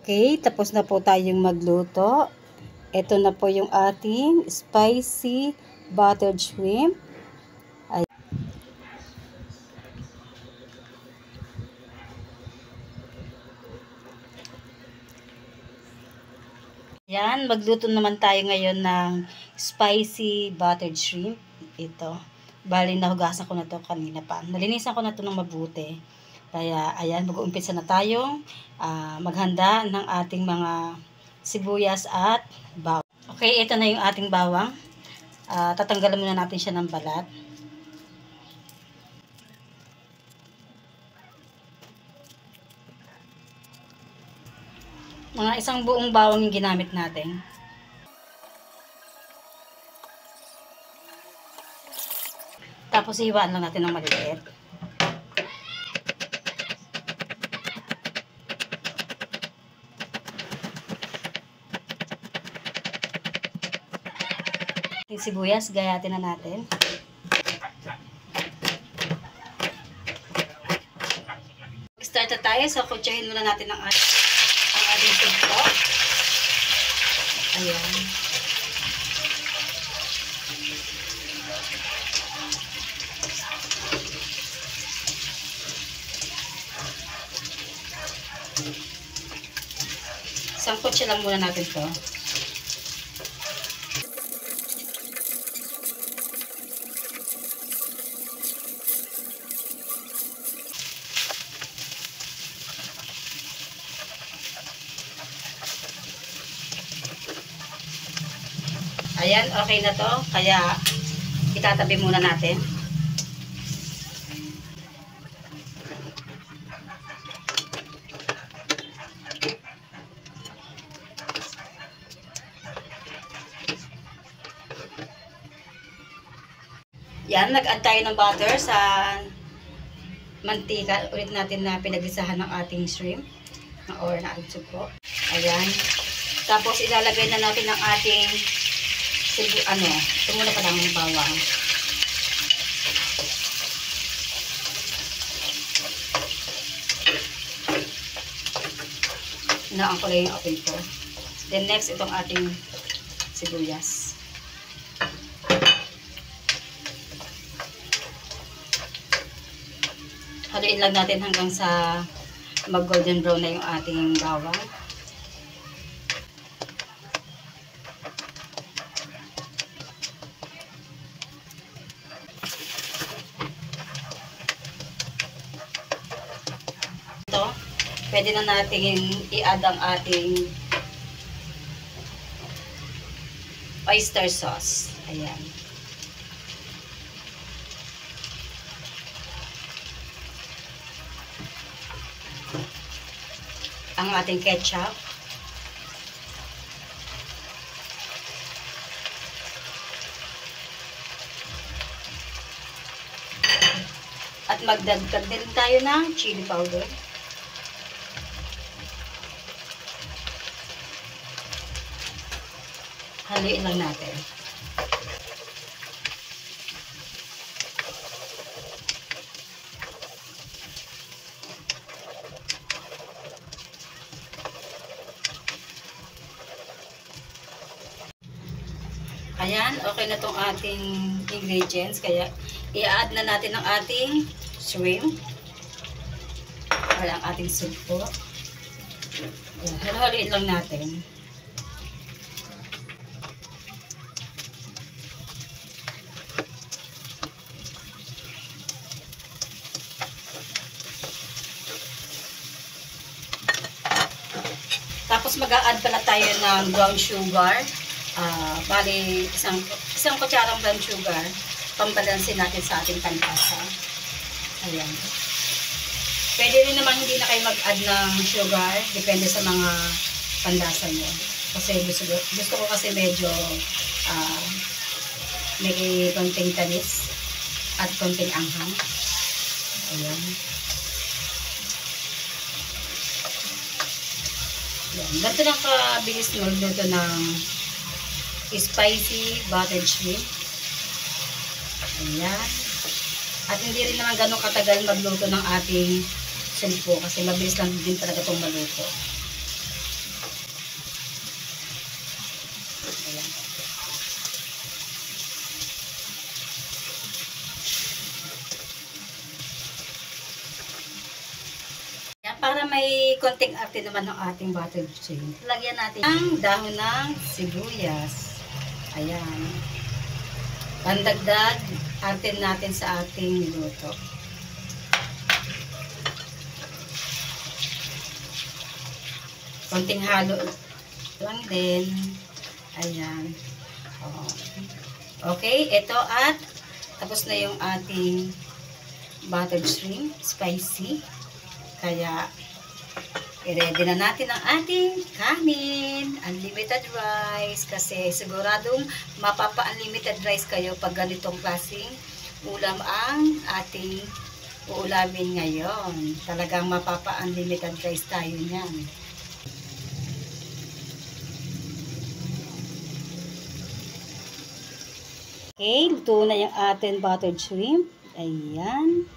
Okay, tapos na po tayong magluto. Ito na po yung ating spicy buttered shrimp. Yan, magluto naman tayo ngayon ng spicy buttered shrimp. Ito. Bali, nahugasan ko na to kanina pa. Nalinisan ko na to ng mabuti. Kaya, ayan, mag-uumpisa na tayong maghanda ng ating mga sibuyas at bawang. Okay, ito na yung ating bawang. Tatanggalan muna natin siya ng balat. Mga isang buong bawang yung ginamit natin. Tapos ihiwaan lang natin ng maliliit. Yung sibuyas, gayatin na natin. Start na tayo. So, kutsahin muna natin ang ating sugpo. Ayan. Isang kutsa lang muna natin to. Ayan, okay na to. Kaya, itatabi muna natin. Yan, nag-add tayo ng butter sa mantika. Ulit natin na pinag-isahan ng ating shrimp or na ating sugpo. Ayan. Tapos, ilalagay na natin ang ating ito muna pa lang ng bawang. Hinaan ko lang yung open ko. Then next, itong ating sibuyas. Haluin lang natin hanggang sa mag-golden brown na yung ating bawang. Pwede na natin i-add ang ating oyster sauce. Ayan. Ang ating ketchup. At magdagdag din tayo ng chili powder. Haluin lang natin. Ayan, okay na tong ating ingredients. Kaya, i-add na natin ang ating shrimp. Or ang ating sugpo. Haluin lang natin. Tapos mag-a-add pala tayo ng brown sugar. Bali, isang kutsarang brown sugar. Pambalansin natin sa ating panlasa. Ayan. Pwede rin naman hindi na kayo mag-add ng sugar. Depende sa mga panlasa nyo. Kasi gusto ko kasi medyo may konting tamis at konting anghang. Ayan. Yan. Ganito lang kabilis magluto ng spicy buttered shrimp. Ayan. At hindi rin naman ganun katagal magluto ng ating sugpo kasi mabilis lang din talaga itong maluto. konting arte naman ng ating buttered shrimp. Lagyan natin ang dahon ng sibuyas. Ayan. Pandagdag arte natin sa ating niluto. Konting halo lang din. Ayan. Okay, ito at tapos na yung ating buttered shrimp, spicy. Kaya, i-ready na natin ang ating kanin. Unlimited rice. Kasi siguradong mapapa-unlimited rice kayo pag ganitong klaseng ulam ang ating uulamin ngayon. Talagang mapapa-unlimited rice tayo niyan. Okay, luto na yung ating buttered shrimp. Ayan.